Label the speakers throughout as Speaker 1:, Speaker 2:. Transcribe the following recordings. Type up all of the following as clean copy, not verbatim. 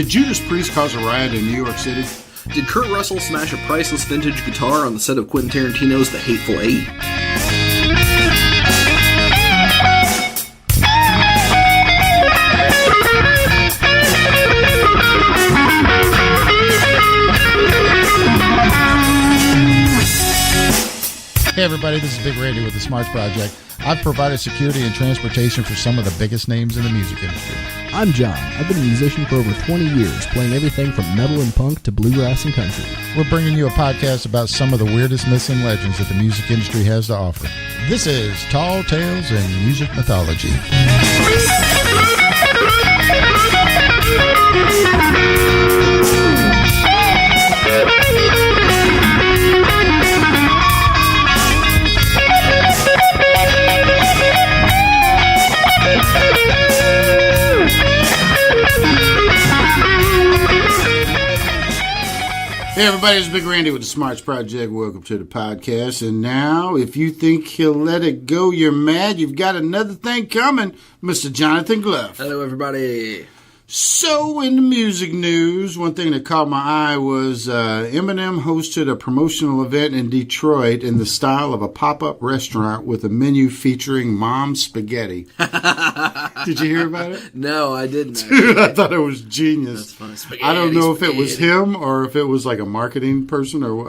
Speaker 1: Did Judas Priest cause a riot in New York City?
Speaker 2: Did Kurt Russell smash a priceless vintage guitar on the set of Quentin Tarantino's The Hateful Eight?
Speaker 3: Hey everybody, this is Big Randy with the Smarts Project. I've provided security and transportation for some of the biggest names in the music industry.
Speaker 4: I'm John. I've been a musician for over 20 years, playing everything from metal and punk to bluegrass and country.
Speaker 3: We're bringing you a podcast about some of the weirdest myths and legends that the music industry has to offer. This is Tall Tales and Music Mythology.
Speaker 1: Hey everybody, it's Big Randy with the Smarts Project. Welcome to the podcast. And now, if you think he'll let it go, you're mad. You've got another thing coming, Mr. Jonathan Gluff.
Speaker 2: Hello, everybody.
Speaker 1: So, in the music news, one thing that caught my eye was Eminem hosted a promotional event in Detroit in the style of a pop-up restaurant with a menu featuring mom's spaghetti. Did you hear about it?
Speaker 2: No, I didn't.
Speaker 1: Dude, I thought it was genius.
Speaker 2: That's funny. Spaghetti,
Speaker 1: I don't know if it was him or if it was like a marketing person, or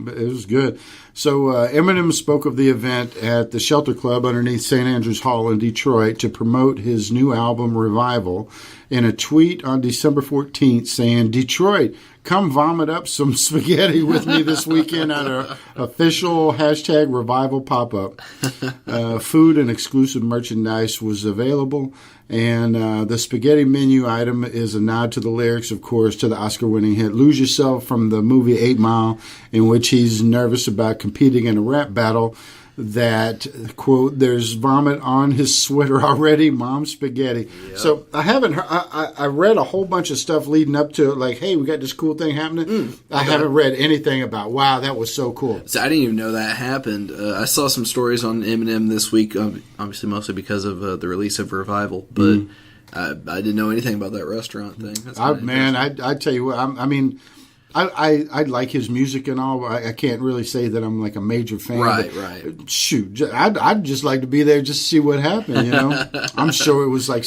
Speaker 1: it was good. So Eminem spoke of the event at the Shelter Club underneath St. Andrews Hall in Detroit to promote his new album, Revival, in a tweet on December 14th saying, "Detroit, come vomit up some spaghetti with me this weekend at our official hashtag Revival pop-up." Food and exclusive merchandise was available, and the spaghetti menu item is a nod to the lyrics, of course, to the Oscar-winning hit Lose Yourself from the movie 8 Mile, in which he's nervous about competing in a rap battle. That, quote, "there's vomit on his sweater already, mom spaghetti." Yep. So I haven't heard, I read a whole bunch of stuff leading up to it, like, hey, we got this cool thing happening. Okay. I haven't read anything about, wow, that was so cool.
Speaker 2: So I didn't even know that happened. I saw some stories on Eminem this week, obviously mostly because of the release of Revival, but I didn't know anything about that restaurant thing. That's
Speaker 1: I tell you what, I like his music and all. I can't really say that I'm like a major fan.
Speaker 2: Right.
Speaker 1: Shoot, I'd just like to be there just to see what happened, you know. I'm sure it was like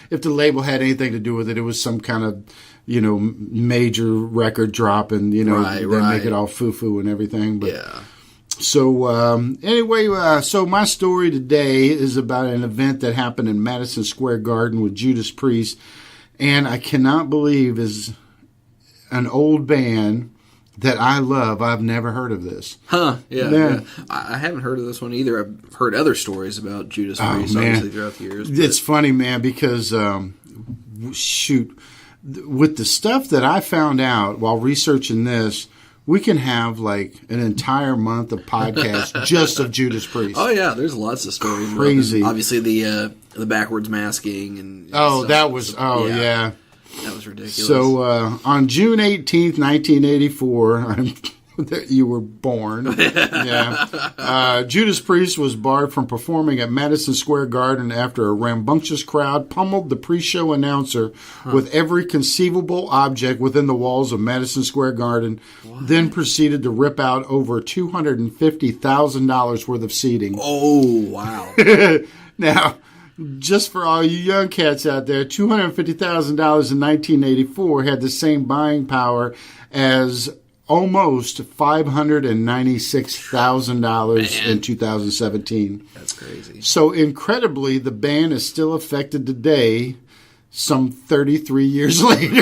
Speaker 1: if the label had anything to do with it, it was some kind of, major record drop and, make it all foo-foo and everything. But,
Speaker 2: yeah.
Speaker 1: So, anyway, so my story today is about an event that happened in Madison Square Garden with Judas Priest. And I cannot believe is an old band that I love. I've never heard of this.
Speaker 2: Huh, yeah. I haven't heard of this one either. I've heard other stories about Judas Priest, obviously, throughout the years.
Speaker 1: It's funny, man, because, with the stuff that I found out while researching this, we can have like an entire month of podcasts just of Judas Priest.
Speaker 2: Oh, yeah, there's lots of stories.
Speaker 1: Crazy.
Speaker 2: Obviously, the backwards masking. And
Speaker 1: stuff. That was, yeah.
Speaker 2: That was ridiculous.
Speaker 1: So, on June 18th, 1984, you were born. Yeah. Judas Priest was barred from performing at Madison Square Garden after a rambunctious crowd pummeled the pre-show announcer with every conceivable object within the walls of Madison Square Garden, then proceeded to rip out over $250,000 worth of seating.
Speaker 2: Oh, wow.
Speaker 1: Now, just for all you young cats out there, $250,000 in 1984 had the same buying power as almost $596,000 in 2017.
Speaker 2: That's crazy.
Speaker 1: So incredibly, the band is still affected today, some 33 years later.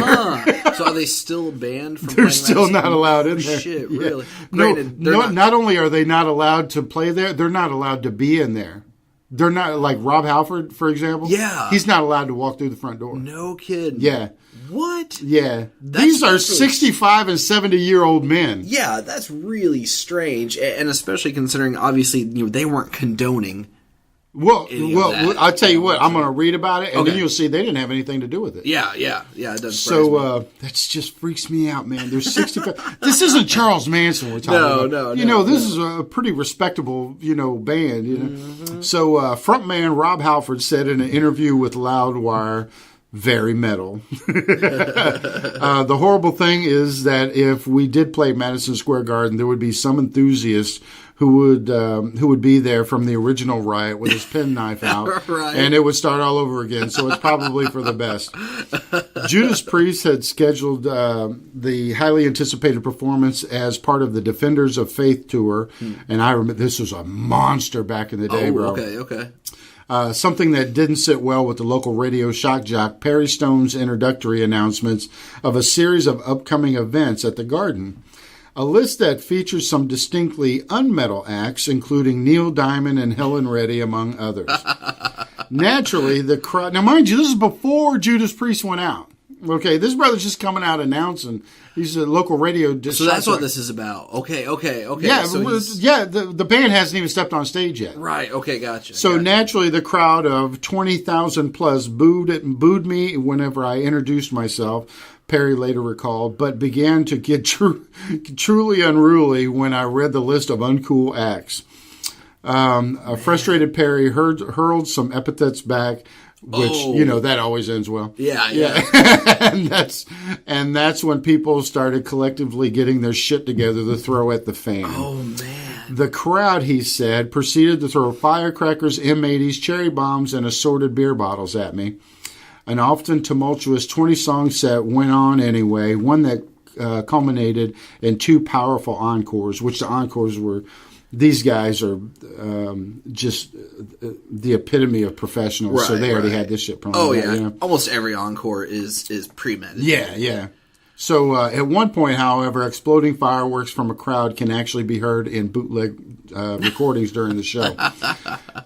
Speaker 2: So are they still banned from
Speaker 1: They're still not allowed in there.
Speaker 2: Shit, really?
Speaker 1: Yeah.
Speaker 2: Granted,
Speaker 1: not only are they not allowed to play there, they're not allowed to be in there. They're not, like Rob Halford, for example.
Speaker 2: Yeah.
Speaker 1: He's not allowed to walk through the front door.
Speaker 2: No kidding.
Speaker 1: Yeah.
Speaker 2: What?
Speaker 1: Yeah. These are 65 and 70-year-old men.
Speaker 2: Yeah, that's really strange. And especially considering, obviously, they weren't condoning.
Speaker 1: Well, I'll tell you what. I'm going to read about it, and
Speaker 2: Okay.
Speaker 1: then you'll see they didn't have anything to do with it.
Speaker 2: Yeah, it does.
Speaker 1: So that just freaks me out, man. There's 65. This isn't Charles Manson we're talking about.
Speaker 2: No.
Speaker 1: This is a pretty respectable, band. Mm-hmm. So frontman Rob Halford said in an interview with Loudwire very metal. The horrible thing is that if we did play Madison Square Garden, there would be some enthusiast who would be there from the original Riot with his penknife out,
Speaker 2: Right.
Speaker 1: and it would start all over again. So it's probably for the best. Judas Priest had scheduled the highly anticipated performance as part of the Defenders of Faith tour, and I remember this was a monster back in the day, bro.
Speaker 2: Okay.
Speaker 1: Something that didn't sit well with the local radio shock jock, Perry Stone's introductory announcements of a series of upcoming events at the Garden. A list that features some distinctly unmetal acts, including Neil Diamond and Helen Reddy, among others. Naturally, the crowd... Now, mind you, this is before Judas Priest went out. Okay, this brother's just coming out announcing. He's a local radio...
Speaker 2: So that's what this is about. Okay.
Speaker 1: Yeah,
Speaker 2: So
Speaker 1: the band hasn't even stepped on stage yet.
Speaker 2: Right, okay, gotcha.
Speaker 1: So naturally, the crowd of 20,000 plus booed me whenever I introduced myself, Perry later recalled, but began to get truly unruly when I read the list of uncool acts. A frustrated Perry hurled some epithets back, which, that always ends well.
Speaker 2: Yeah.
Speaker 1: and that's when people started collectively getting their shit together to throw at the fan.
Speaker 2: Oh, man.
Speaker 1: The crowd, he said, proceeded to throw firecrackers, M80s, cherry bombs, and assorted beer bottles at me. An often tumultuous 20-song set went on anyway, one that culminated in two powerful encores, which the encores were... These guys are just the epitome of professionals, so they already had this shit planned.
Speaker 2: Oh, yeah. Almost every encore is premeditated.
Speaker 1: Yeah. So at one point, however, exploding fireworks from a crowd can actually be heard in bootleg recordings during the show.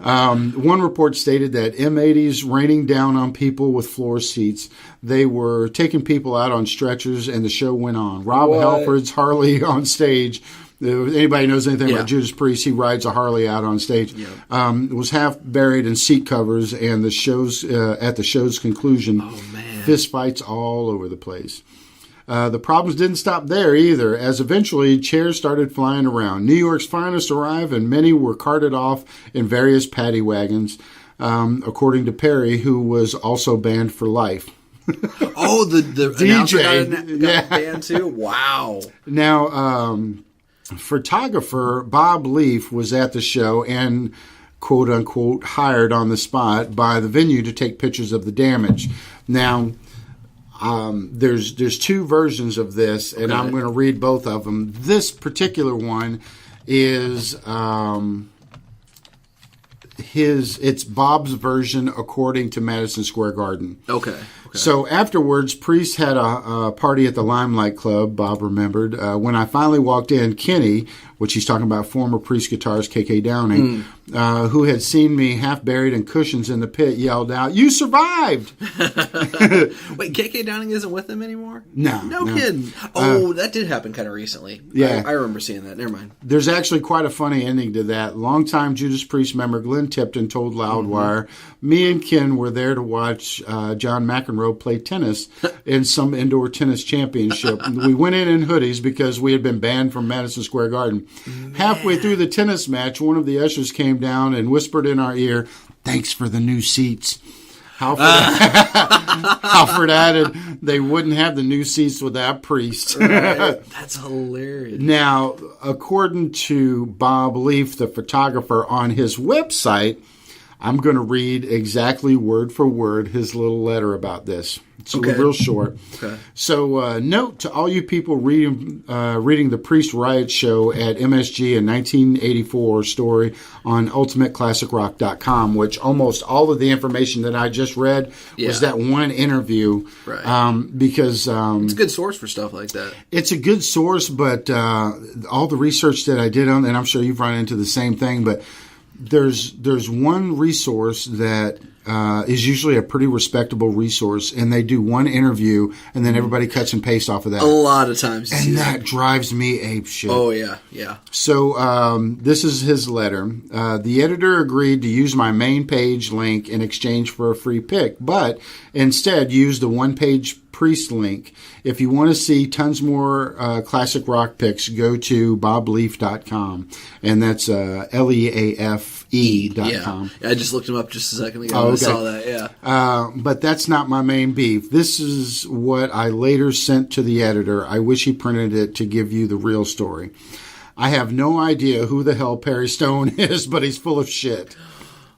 Speaker 1: One report stated that M80s raining down on people with floor seats. They were taking people out on stretchers, and the show went on. Rob Halford's Harley on stage. Anybody knows anything about Judas Priest, he rides a Harley out on stage. Was half buried in seat covers, and the show's at the show's conclusion, fist fights all over the place. The problems didn't stop there either, as eventually chairs started flying around. New York's finest arrived, and many were carted off in various paddy wagons, according to Perry, who was also banned for life.
Speaker 2: Oh, the DJ got banned too? Wow.
Speaker 1: Now, photographer Bob Leaf was at the show and, quote unquote, hired on the spot by the venue to take pictures of the damage. Now, there's two versions of this, and I'm going to read both of them. This particular one is it's Bob's version according to Madison Square Garden.
Speaker 2: Okay.
Speaker 1: So afterwards, Priest had a party at the Limelight Club, Bob remembered. When I finally walked in, Kenny, which he's talking about former Priest guitarist K.K. Downing, who had seen me half buried in cushions in the pit, yelled out, "You survived!"
Speaker 2: Wait, K.K. Downing isn't with them anymore?
Speaker 1: No
Speaker 2: kidding. Oh, that did happen kind of recently.
Speaker 1: Yeah.
Speaker 2: I remember seeing that. Never mind.
Speaker 1: There's actually quite a funny ending to that. Longtime Judas Priest member Glenn Tipton told Loudwire, "Me and Ken were there to watch John McEnroe play tennis in some indoor tennis championship. We went in hoodies because we had been banned from Madison Square Garden. Halfway through the tennis match, one of the ushers came down and whispered in our ear, 'Thanks for the new seats.' Halford added they wouldn't have the new seats without Priest."
Speaker 2: That's hilarious.
Speaker 1: Now, according to Bob Leaf, the photographer, on his website, I'm going to read exactly word for word his little letter about this. It's real short.
Speaker 2: Okay.
Speaker 1: So, note to all you people reading the Priest Riot show at MSG in 1984 story on UltimateClassicRock.com, which almost all of the information that I just read was that one interview.
Speaker 2: Right.
Speaker 1: Because
Speaker 2: it's a good source for stuff like that.
Speaker 1: It's a good source, but all the research that I did on, and I'm sure you've run into the same thing, but there's one resource that is usually a pretty respectable resource, and they do one interview, and then everybody cuts and pastes off of that.
Speaker 2: A lot of times.
Speaker 1: And that drives me apeshit.
Speaker 2: Oh, yeah.
Speaker 1: So this is his letter. The editor agreed to use my main page link in exchange for a free pick, but instead used the one-page Priest link. If you want to see tons more classic rock picks, go to bobleaf.com, and that's LEAFE.com. E.com.
Speaker 2: Yeah. I just looked him up just a second ago.
Speaker 1: Oh, okay.
Speaker 2: I saw that, yeah.
Speaker 1: But that's not my main beef. This is what I later sent to the editor. I wish he printed it to give you the real story. I have no idea who the hell Perry Stone is, but he's full of shit.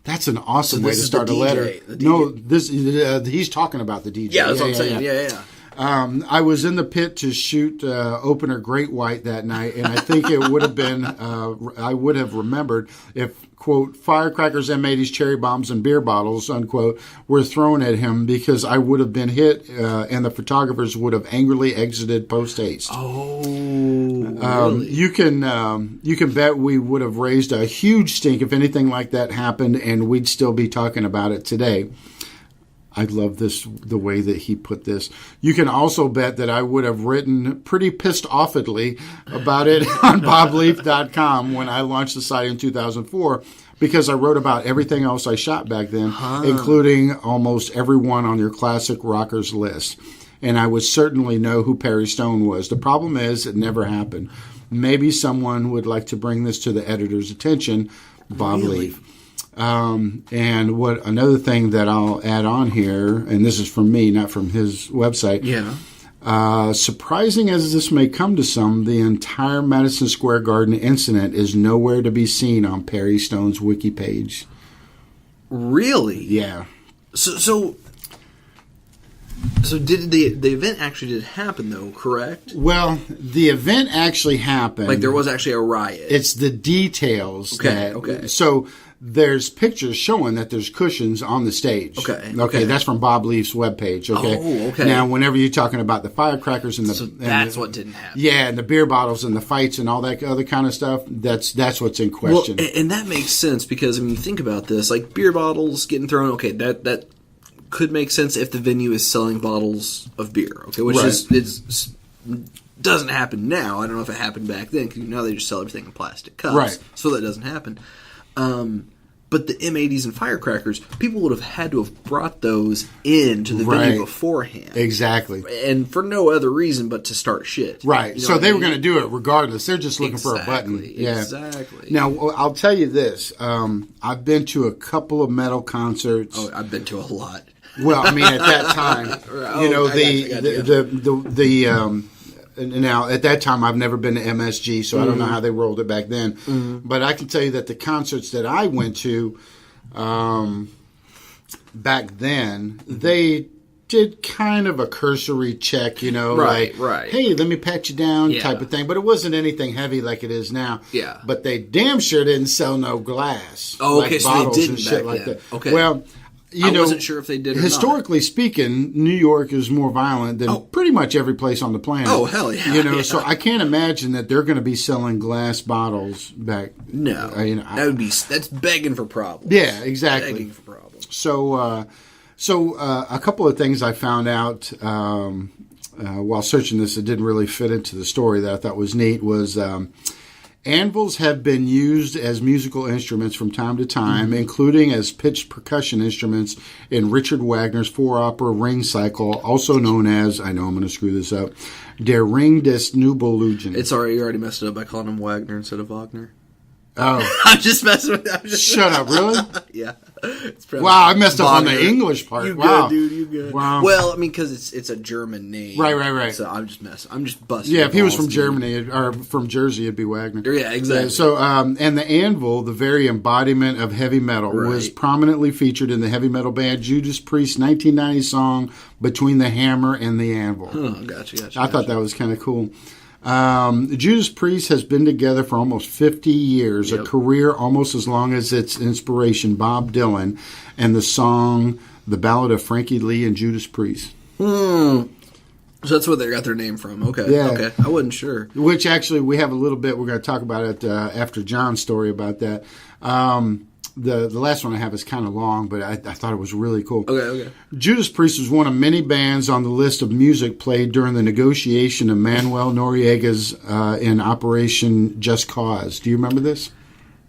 Speaker 1: That's an awesome way to start a letter. No, he's talking about the DJ.
Speaker 2: Yeah, that's what I'm saying. Yeah.
Speaker 1: I was in the pit to shoot opener Great White that night, and I think it would have been, I would have remembered if, quote, firecrackers, M80s, cherry bombs, and beer bottles, unquote, were thrown at him because I would have been hit and the photographers would have angrily exited post-haste.
Speaker 2: Oh, really?
Speaker 1: You can bet we would have raised a huge stink if anything like that happened, and we'd still be talking about it today. I love the way that he put this. You can also bet that I would have written pretty pissed offedly about it on bobleaf.com when I launched the site in 2004 because I wrote about everything else I shot back then, including almost everyone on your classic rockers list. And I would certainly know who Perry Stone was. The problem is it never happened. Maybe someone would like to bring this to the editor's attention, Bob Leaf. And what another thing that I'll add on here, and this is from me, not from his website.
Speaker 2: Yeah.
Speaker 1: Surprising as this may come to some, the entire Madison Square Garden incident is nowhere to be seen on Perry Stone's wiki page.
Speaker 2: Really?
Speaker 1: Yeah.
Speaker 2: So did the event actually did happen though? Correct.
Speaker 1: Well, the event actually happened.
Speaker 2: Like there was actually a riot.
Speaker 1: It's the details.
Speaker 2: Okay.
Speaker 1: So there's pictures showing that there's cushions on the stage.
Speaker 2: Okay.
Speaker 1: That's from Bob Leaf's webpage. Okay.
Speaker 2: Oh, okay.
Speaker 1: Now, whenever you're talking about the firecrackers and
Speaker 2: that's what didn't happen.
Speaker 1: Yeah, and the beer bottles and the fights and all that other kind of stuff. That's what's in question.
Speaker 2: Well, and that makes sense because when you think about this, like beer bottles getting thrown. Okay, that could make sense if the venue is selling bottles of beer. Okay, which is doesn't happen now. I don't know if it happened back then because now they just sell everything in plastic cups.
Speaker 1: Right.
Speaker 2: So that doesn't happen. But the M80s and firecrackers, people would have had to have brought those into the venue beforehand.
Speaker 1: Exactly.
Speaker 2: And for no other reason but to start shit.
Speaker 1: Right.
Speaker 2: You know
Speaker 1: so they were going to do it regardless. They're just looking for a button.
Speaker 2: Yeah. Exactly.
Speaker 1: Now, I'll tell you this. I've been to a couple of metal concerts.
Speaker 2: Oh, I've been to a lot.
Speaker 1: Well, I mean, at that time, now, at that time, I've never been to MSG, so I don't know how they rolled it back then. But I can tell you that the concerts that I went to back then, they did kind of a cursory check,
Speaker 2: right.
Speaker 1: Hey, let me pat you down type of thing. But it wasn't anything heavy like it is now.
Speaker 2: Yeah.
Speaker 1: But they damn sure didn't sell no glass.
Speaker 2: Oh, okay, so they didn't
Speaker 1: and shit
Speaker 2: back
Speaker 1: like
Speaker 2: then.
Speaker 1: that.
Speaker 2: Okay.
Speaker 1: Well, I
Speaker 2: wasn't sure if they did or
Speaker 1: historically speaking, New York is more violent than pretty much every place on the planet.
Speaker 2: Oh, hell yeah.
Speaker 1: So I can't imagine that they're going to be selling glass bottles back.
Speaker 2: No. That's begging for problems.
Speaker 1: Yeah, exactly.
Speaker 2: Begging for problems.
Speaker 1: So a couple of things I found out while searching this that didn't really fit into the story that I thought was neat was anvils have been used as musical instruments from time to time, including as pitched percussion instruments in Richard Wagner's four-opera Ring Cycle, also known as, I know I'm going to screw this up, Der Ring des Nibelungen.
Speaker 2: It's already, you already messed it up by calling him Wagner instead of Wagner.
Speaker 1: Oh.
Speaker 2: I'm just messing with that.
Speaker 1: Shut up, really?
Speaker 2: Yeah.
Speaker 1: Wow, I messed up on the English part.
Speaker 2: You
Speaker 1: wow.
Speaker 2: good, dude, you good.
Speaker 1: Wow.
Speaker 2: Well, I mean, because it's a German name.
Speaker 1: Right.
Speaker 2: So I'm just messing. I'm just busting.
Speaker 1: Yeah, if he was from Germany or from Jersey, it'd be Wagner.
Speaker 2: Yeah, exactly.
Speaker 1: So, and the anvil, the very embodiment of heavy metal, was prominently featured in the heavy metal band Judas Priest's 1990 song "Between the Hammer and the Anvil."
Speaker 2: Oh, gotcha.
Speaker 1: I thought that was kind of cool. Judas Priest has been together for almost 50 years, a career almost as long as its inspiration, Bob Dylan, and the song "The Ballad of Frankie Lee and Judas Priest."
Speaker 2: So that's where they got their name from. Okay.
Speaker 1: Yeah.
Speaker 2: Okay. I wasn't sure.
Speaker 1: Which actually we have a little bit. We're going to talk about it after John's story about that. The last one I have is kind of long, but I thought it was really cool.
Speaker 2: Okay.
Speaker 1: Judas Priest was one of many bands on the list of music played during the negotiation of Manuel Noriega's in Operation Just Cause. Do you remember this?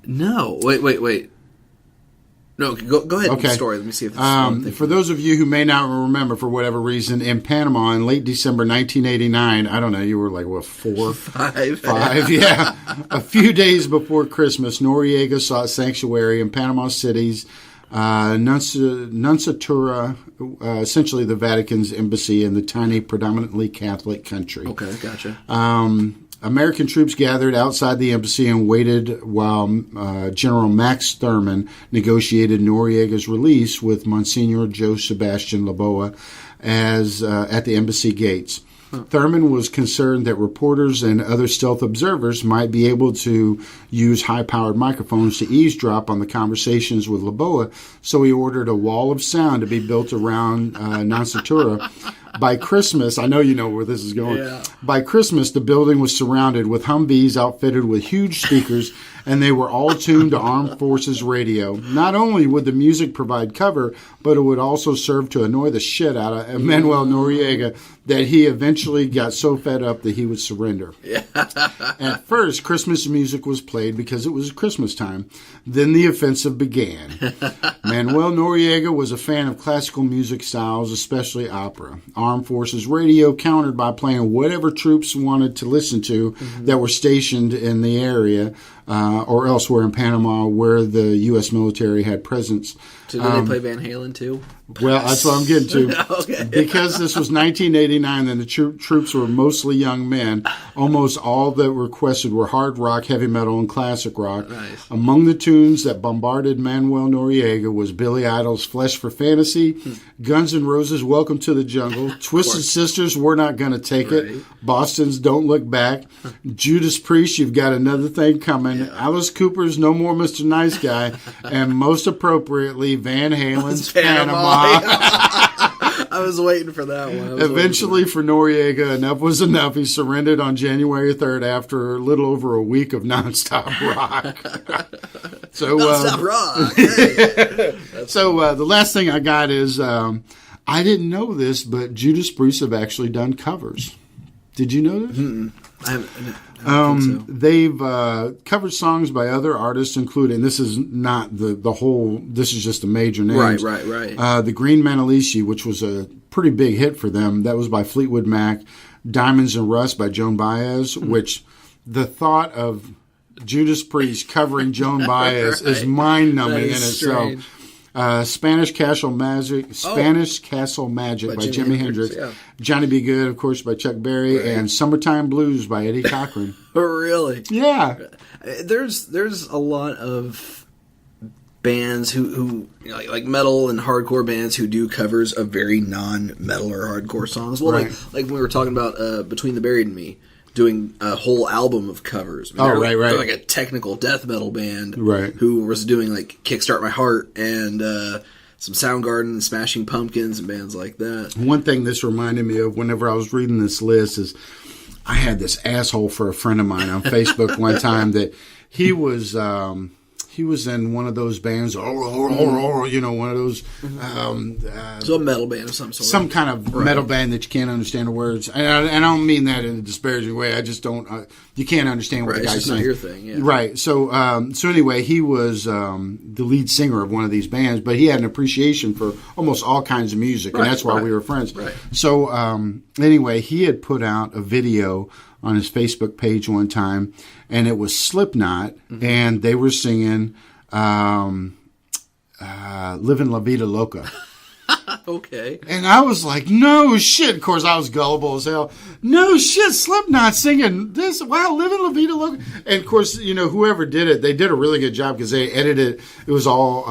Speaker 2: No. Wait. No, go ahead with the story. Let me see if this is one thing.
Speaker 1: For those of you who may not remember, for whatever reason, in Panama in late December 1989, I don't know, you were like, what, 4?
Speaker 2: 5?
Speaker 1: 5, yeah. A few days before Christmas, Noriega sought sanctuary in Panama City's Nunciatura, essentially the Vatican's embassy in the tiny, predominantly Catholic country.
Speaker 2: Okay, gotcha.
Speaker 1: American troops gathered outside the embassy and waited while General Max Thurman negotiated Noriega's release with Monsignor Joe Sebastian Laboa at the embassy gates. Thurman was concerned that reporters and other stealth observers might be able to use high-powered microphones to eavesdrop on the conversations with Laboa, so he ordered a wall of sound to be built around Nunciatura. By Christmas, I know you know where this is going.
Speaker 2: Yeah.
Speaker 1: By Christmas, the building was surrounded with Humvees outfitted with huge speakers, and they were all tuned to Armed Forces radio. Not only would the music provide cover, but it would also serve to annoy the shit out of Manuel Noriega that he eventually got so fed up that he would surrender. Yeah. At first, Christmas music was played because it was Christmas time. Then the offensive began. Manuel Noriega was a fan of classical music styles, especially opera. Armed Forces radio countered by playing whatever troops wanted to listen to that were stationed in the area or elsewhere in Panama where the U.S. military had presence.
Speaker 2: So did they play Van Halen too?
Speaker 1: Well, that's what I'm getting to.
Speaker 2: Okay.
Speaker 1: Because this was 1989 and the troops were mostly young men, almost all that were requested were hard rock, heavy metal, and classic rock.
Speaker 2: Nice.
Speaker 1: Among the tunes that bombarded Manuel Noriega was Billy Idol's Flesh for Fantasy, Guns N' Roses' Welcome to the Jungle, Twisted Sisters' We're Not Gonna Take It, Boston's Don't Look Back, Judas Priest, You've Got Another Thing Coming, Alice Cooper's No More Mr. Nice Guy, and most appropriately, Van Halen's Panama.
Speaker 2: I was waiting for that one.
Speaker 1: Eventually, for Noriega, enough was enough. He surrendered on January 3rd after a little over a week of nonstop rock.
Speaker 2: Nonstop rock. Hey.
Speaker 1: So the last thing I got is I didn't know this, but Judas Priest have actually done covers. Did you know this?
Speaker 2: I don't think so.
Speaker 1: They've covered songs by other artists, including, this is not the whole, this is just the major names.
Speaker 2: Right.
Speaker 1: The Green Manalishi, which was a pretty big hit for them, that was by Fleetwood Mac. Diamonds and Rust by Joan Baez, which the thought of Judas Priest covering Joan Baez is mind-numbing in itself.
Speaker 2: Strange.
Speaker 1: Spanish Castle Magic by Jimi Hendrix.
Speaker 2: Yeah.
Speaker 1: Johnny B. Good, of course, by Chuck Berry, and Summertime Blues by Eddie Cochran.
Speaker 2: Really?
Speaker 1: Yeah.
Speaker 2: There's a lot of bands who you know, like metal and hardcore bands who do covers of very non-metal or hardcore songs. Well,
Speaker 1: right.
Speaker 2: like we were talking about Between the Buried and Me, doing a whole album of covers. I mean,
Speaker 1: right.
Speaker 2: They're like a technical death metal band,
Speaker 1: right?
Speaker 2: Who was doing like Kickstart My Heart and some Soundgarden and Smashing Pumpkins and bands like that. One
Speaker 1: thing this reminded me of whenever I was reading this list is I had this asshole for a friend of mine on Facebook one time that he was in one of those bands, you know, one of those.
Speaker 2: So a metal band of some sort.
Speaker 1: Some kind of metal band that you can't understand the words. And I don't mean that in a disparaging way. I just don't. You can't understand what the guy's saying.
Speaker 2: It's not your thing, yeah.
Speaker 1: Right. So anyway, he was the lead singer of one of these bands, but he had an appreciation for almost all kinds of music, and that's why we were friends.
Speaker 2: Right.
Speaker 1: So anyway, he had put out a video on his Facebook page one time, and it was Slipknot, and they were singing Livin' La Vida Loca.
Speaker 2: Okay.
Speaker 1: And I was like, no shit. Of course, I was gullible as hell. No shit, Slipknot singing this. Wow, Livin' La Vida Loca. And of course, you know, whoever did it, they did a really good job because they edited it. It was all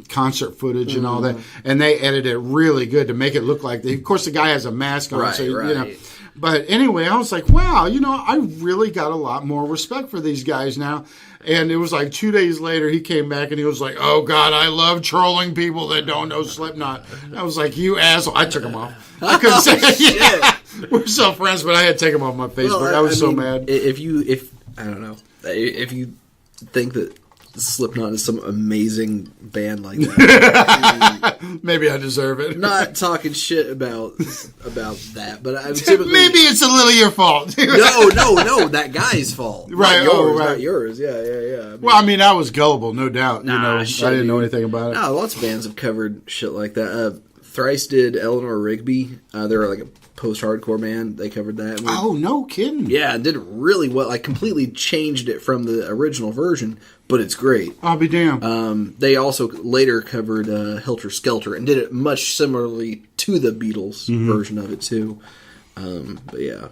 Speaker 1: concert footage and all that. And they edited it really good to make it look like, of course, the guy has a mask on.
Speaker 2: Right.
Speaker 1: You know. But anyway, I was like, wow, you know, I really got a lot more respect for these guys now. And it was like 2 days later, he came back and he was like, oh, God, I love trolling people that don't know Slipknot. I was like, you asshole. I took him off. I couldn't say yeah. We're still friends, but I had to take him off my Facebook. I was so mad.
Speaker 2: If you think that Slipknot is some amazing band like that.
Speaker 1: Maybe I deserve it.
Speaker 2: Not talking shit about that, but I typically
Speaker 1: maybe it's a little your fault.
Speaker 2: no, that guy's fault.
Speaker 1: Right,
Speaker 2: not yours. Yeah.
Speaker 1: I mean, I was gullible, no doubt.
Speaker 2: Nah,
Speaker 1: I didn't know anything about it.
Speaker 2: No, lots of bands have covered shit like that. Thrice did Eleanor Rigby. They were like a post-hardcore band. They covered that.
Speaker 1: Oh, no kidding.
Speaker 2: Yeah, and did it really well. Like, completely changed it from the original version, but it's great.
Speaker 1: I'll be damned.
Speaker 2: They also later covered Helter Skelter and did it much similarly to the Beatles version of it, too. But yeah.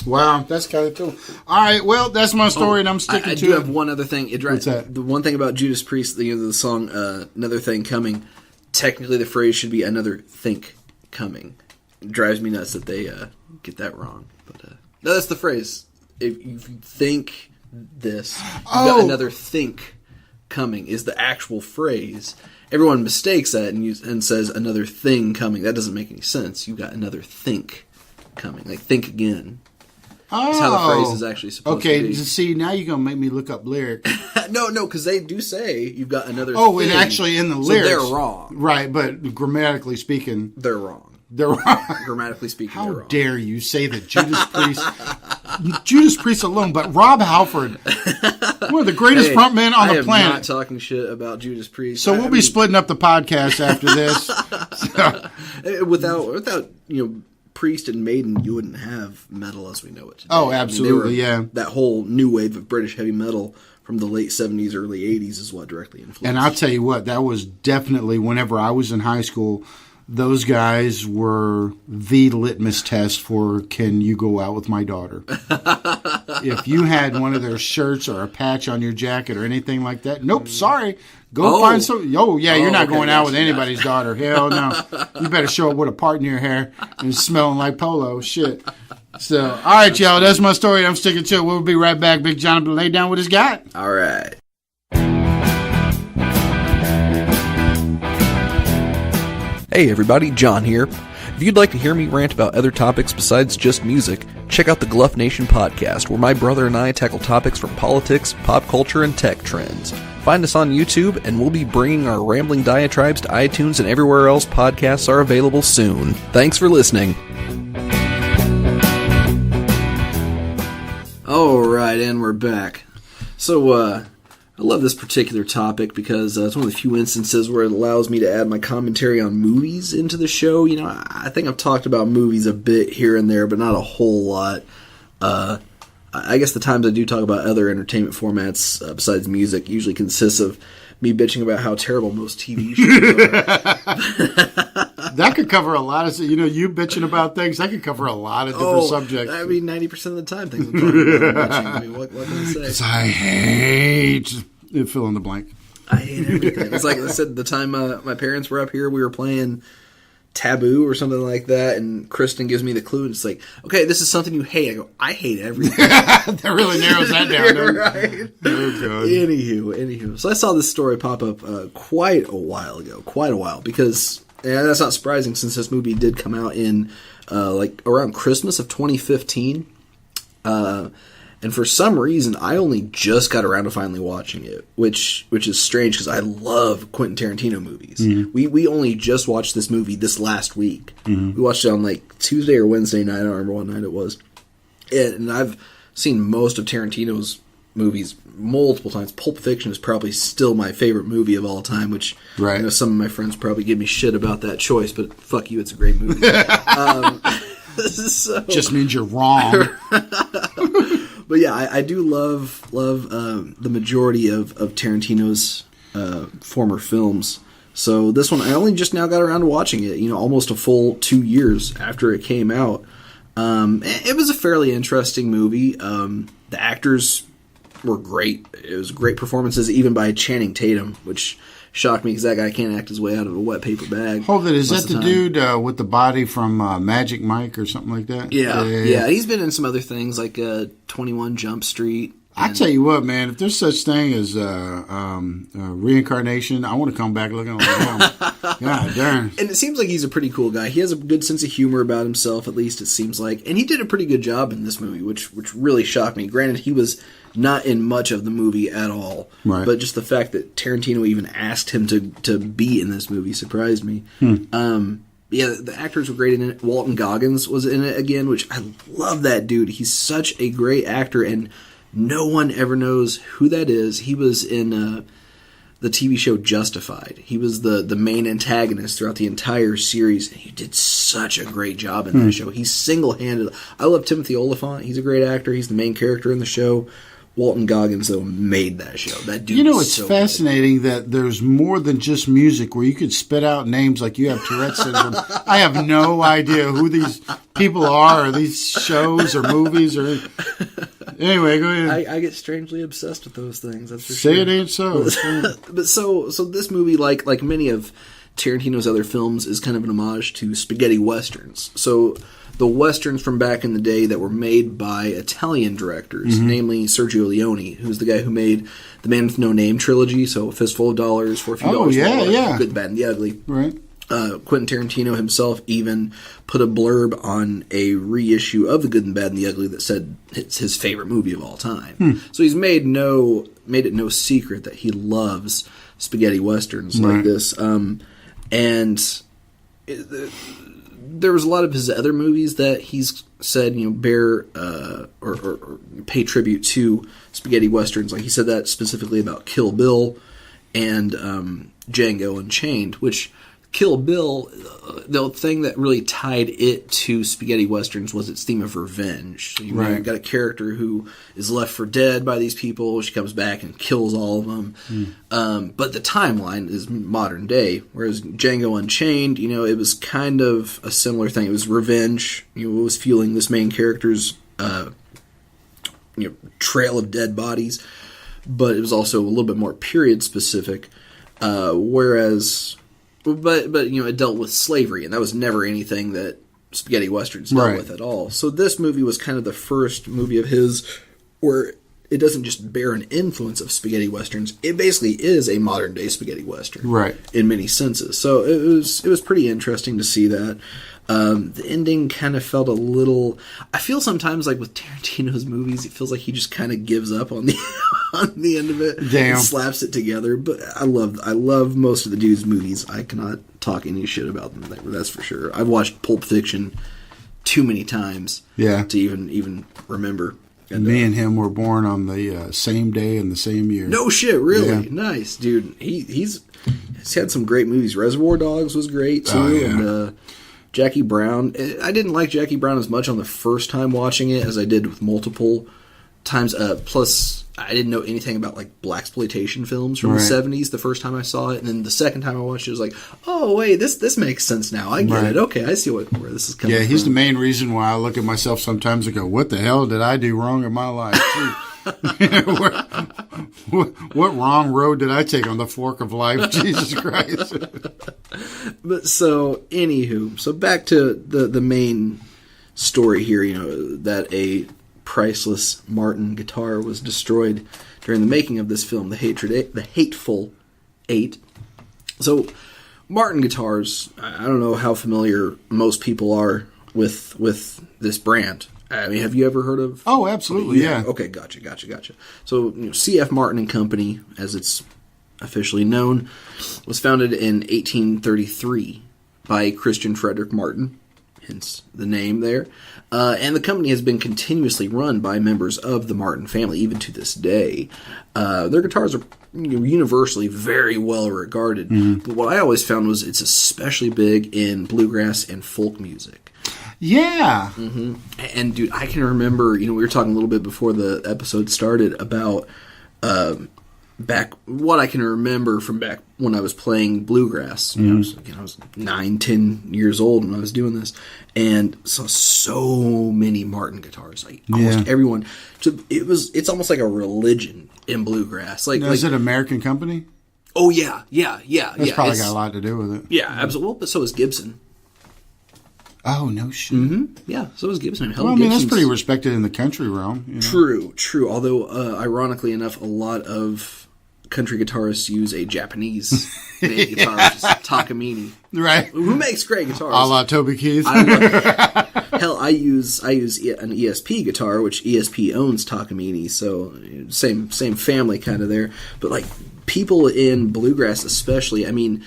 Speaker 1: Wow, that's kind of cool. All right, well, that's my story, and I'm sticking to it. I do
Speaker 2: have one other thing.
Speaker 1: What's that?
Speaker 2: The one thing about Judas Priest, the song Another Thing Coming, technically the phrase should be Another Think Coming. It drives me nuts that they get that wrong. But no, that's the phrase. If you think this, you've got another think coming is the actual phrase. Everyone mistakes that and says another thing coming. That doesn't make any sense. You've got another think coming. Like, think again. That's how the phrase is actually supposed to be.
Speaker 1: Okay, see, now you're going to make me look up lyrics.
Speaker 2: No, because they do say you've got another thing.
Speaker 1: Oh, and actually in the lyrics.
Speaker 2: So they're wrong.
Speaker 1: Right, but grammatically speaking.
Speaker 2: They're wrong.
Speaker 1: They're wrong.
Speaker 2: Grammatically speaking,
Speaker 1: How
Speaker 2: they're wrong.
Speaker 1: dare you say that Judas Priest alone, but Rob Halford, one of the greatest frontmen on the planet.
Speaker 2: I am not talking shit about Judas Priest.
Speaker 1: So we'll be splitting up the podcast after this.
Speaker 2: Without Priest and Maiden, you wouldn't have metal as we know it today.
Speaker 1: Oh, absolutely,
Speaker 2: That whole new wave of British heavy metal from the late 70s, early 80s is what directly influenced.
Speaker 1: And I'll tell you what, that was definitely, whenever I was in high school, those guys were the litmus test for, can you go out with my daughter? If you had one of their shirts or a patch on your jacket or anything like that, nope, sorry. Go find some. Oh, yeah, you're not going out with anybody's daughter. Hell no. You better show up with a part in your hair and smelling like polo. Shit. So, all right, y'all, that's my story. I'm sticking to it. We'll be right back. Big John will lay down with his guy.
Speaker 2: All right. Hey everybody, John here. If you'd like to hear me rant about other topics besides just music, check out the Gluff Nation podcast, where my brother and I tackle topics from politics, pop culture, and tech trends. Find us on YouTube, and we'll be bringing our rambling diatribes to iTunes and everywhere else podcasts are available soon. Thanks for listening. Alright, and we're back. So, I love this particular topic because it's one of the few instances where it allows me to add my commentary on movies into the show. You know, I think I've talked about movies a bit here and there, but not a whole lot. I guess the times I do talk about other entertainment formats besides music usually consists of me bitching about how terrible most TV shows are.
Speaker 1: That could cover a lot of, you bitching about things, that could cover a lot of different subjects.
Speaker 2: I mean, 90% of the time things I'm talking about bitching. I mean, what can I say?
Speaker 1: Because I hate, fill in the blank.
Speaker 2: I hate everything. It's like I said, the time my parents were up here, we were playing Taboo or something like that, and Kristen gives me the clue, and it's like, okay, this is something you hate. I go, I hate everything.
Speaker 1: That really narrows that down.
Speaker 2: You're right. Oh, God. Anywho. So I saw this story pop up quite a while, because, and that's not surprising since this movie did come out in around Christmas of 2015. And for some reason, I only just got around to finally watching it, which is strange because I love Quentin Tarantino movies. Mm-hmm. We only just watched this movie this last week. Mm-hmm. We watched it on like Tuesday or Wednesday night. I don't remember what night it was. And I've seen most of Tarantino's movies multiple times. Pulp Fiction is probably still my favorite movie of all time, which I know some of my friends probably give me shit about that choice, but fuck you, it's a great movie.
Speaker 1: Just means you're wrong.
Speaker 2: But yeah, I do love the majority of Tarantino's former films. So this one, I only just now got around to watching it, almost a full 2 years after it came out. It was a fairly interesting movie. The actors were great. It was great performances, even by Channing Tatum, which shocked me because that guy can't act his way out of a wet paper bag.
Speaker 1: Hold it, is that the dude with the body from Magic Mike or something like that?
Speaker 2: Yeah. He's been in some other things like 21 Jump Street.
Speaker 1: I tell you what, man, if there's such thing as reincarnation, I want to come back looking like him. God darn.
Speaker 2: And it seems like he's a pretty cool guy. He has a good sense of humor about himself, at least it seems like. And he did a pretty good job in this movie, which really shocked me. Granted, he was not in much of the movie at all.
Speaker 1: Right.
Speaker 2: But just the fact that Tarantino even asked him to be in this movie surprised me. Yeah, the actors were great in it. Walton Goggins was in it again, which I love that dude. He's such a great actor, and no one ever knows who that is. He was in the TV show Justified. He was the main antagonist throughout the entire series, and he did such a great job in that show. He's single-handed. I love Timothy Olyphant. He's a great actor. He's the main character in the show. Walton Goggins, though, made that show. That dude.
Speaker 1: It's so fascinating that there's more than just music where you could spit out names like you have Tourette's syndrome. I have no idea who these people are, or these shows or movies or. Anyway, go ahead.
Speaker 2: I get strangely obsessed with those things. That's for sure.
Speaker 1: Say it ain't so.
Speaker 2: But so this movie, like many of Tarantino's other films, is kind of an homage to spaghetti westerns. So the westerns from back in the day that were made by Italian directors, namely Sergio Leone, who's the guy who made the Man with No Name trilogy, so A Fistful of Dollars, For a Few Dollars,
Speaker 1: yeah.
Speaker 2: Good, Bad, and the Ugly.
Speaker 1: Right.
Speaker 2: Quentin Tarantino himself even put a blurb on a reissue of The Good and Bad and the Ugly that said it's his favorite movie of all time. So he's made it no secret that he loves spaghetti westerns like this. There was a lot of his other movies that he's said, bear or pay tribute to spaghetti westerns. Like he said that specifically about Kill Bill and Django Unchained, which Kill Bill, the thing that really tied it to spaghetti westerns was its theme of revenge. So you've got a character who is left for dead by these people. She comes back and kills all of them. But the timeline is modern day, whereas Django Unchained, it was kind of a similar thing. It was revenge. It was fueling this main character's trail of dead bodies, but it was also a little bit more period specific. But it dealt with slavery, and that was never anything that spaghetti westerns dealt with at all. So this movie was kind of the first movie of his where it doesn't just bear an influence of spaghetti westerns. It basically is a modern day spaghetti western, in many senses. So it was pretty interesting to see that. The ending kind of felt a little. I feel sometimes like with Tarantino's movies, it feels like he just kind of gives up on the on the end of it and slaps it together. But I love most of the dude's movies. I cannot talk any shit about them. That's for sure. I've watched Pulp Fiction too many times to even remember.
Speaker 1: And me and him were born on the same day and the same year.
Speaker 2: No shit, really? Nice, dude. He's had some great movies. Reservoir Dogs was great too, and Jackie Brown. I didn't like Jackie Brown as much on the first time watching it as I did with multiple times. Plus, I didn't know anything about like blaxploitation films from the 70s the first time I saw it, and then the second time I watched it, it was like, oh wait, this makes sense now. I get it. Okay, I see where this is coming from.
Speaker 1: Yeah, he's the main reason why I look at myself sometimes and go, what the hell did I do wrong in my life? What wrong road did I take on the fork of life? Jesus Christ.
Speaker 2: But so, anywho, so back to the main story here, that a priceless Martin guitar was destroyed during the making of this film, The Hateful Eight. So, Martin guitars, I don't know how familiar most people are with this brand. I mean, have you ever heard of?
Speaker 1: Oh, absolutely, yeah.
Speaker 2: Okay, gotcha. So, C.F. Martin and Company, as it's officially known, was founded in 1833 by Christian Frederick Martin, hence the name there. And the company has been continuously run by members of the Martin family, even to this day. Their guitars are universally very well regarded, but what I always found was it's especially big in bluegrass and folk music.
Speaker 1: Yeah.
Speaker 2: And dude, I can remember, we were talking a little bit before the episode started about back what I can remember from back when I was playing bluegrass. I was 9-10 years old when I was doing this, and saw so many Martin guitars. Like almost everyone. So it's almost like a religion in bluegrass. Now,
Speaker 1: is it an American company?
Speaker 2: Oh yeah.
Speaker 1: That's probably got a lot to do with it.
Speaker 2: Yeah, absolutely. Well, but so is Gibson.
Speaker 1: Oh, no shit.
Speaker 2: Mm-hmm. Yeah, so was Gibson.
Speaker 1: Well, I mean, that's pretty respected in the country realm. You know?
Speaker 2: True. Although, ironically enough, a lot of country guitarists use a Japanese made guitar, which is Takamine.
Speaker 1: Right.
Speaker 2: Who makes great guitars.
Speaker 1: A la Toby Keith.
Speaker 2: Hell, I use an ESP guitar, which ESP owns Takamine, so same family kind of there. But, like, people in bluegrass especially, I mean,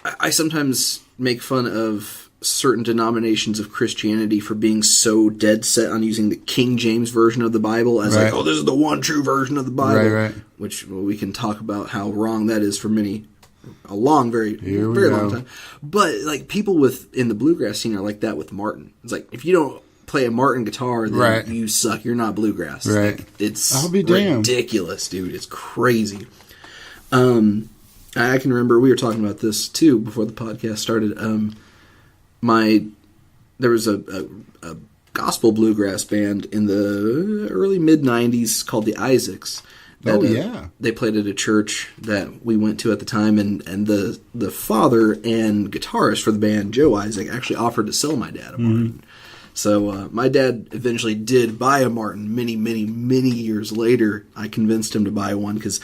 Speaker 2: I sometimes make fun of certain denominations of Christianity for being so dead set on using the King James version of the Bible as like, oh, this is the one true version of the Bible.
Speaker 1: Right.
Speaker 2: Which we can talk about how wrong that is for very long time. But like people in the bluegrass scene are like that with Martin. It's like if you don't play a Martin guitar, then you suck. You're not bluegrass.
Speaker 1: Right.
Speaker 2: Like, it's
Speaker 1: I'll be damned.
Speaker 2: Ridiculous, dude. It's crazy. I can remember we were talking about this too before the podcast started. There was a gospel bluegrass band in the early mid '90s called the Isaacs. They played at a church that we went to at the time, and the father and guitarist for the band, Joe Isaac, actually offered to sell my dad a Martin. So my dad eventually did buy a Martin many, many, many years later. I convinced him to buy one because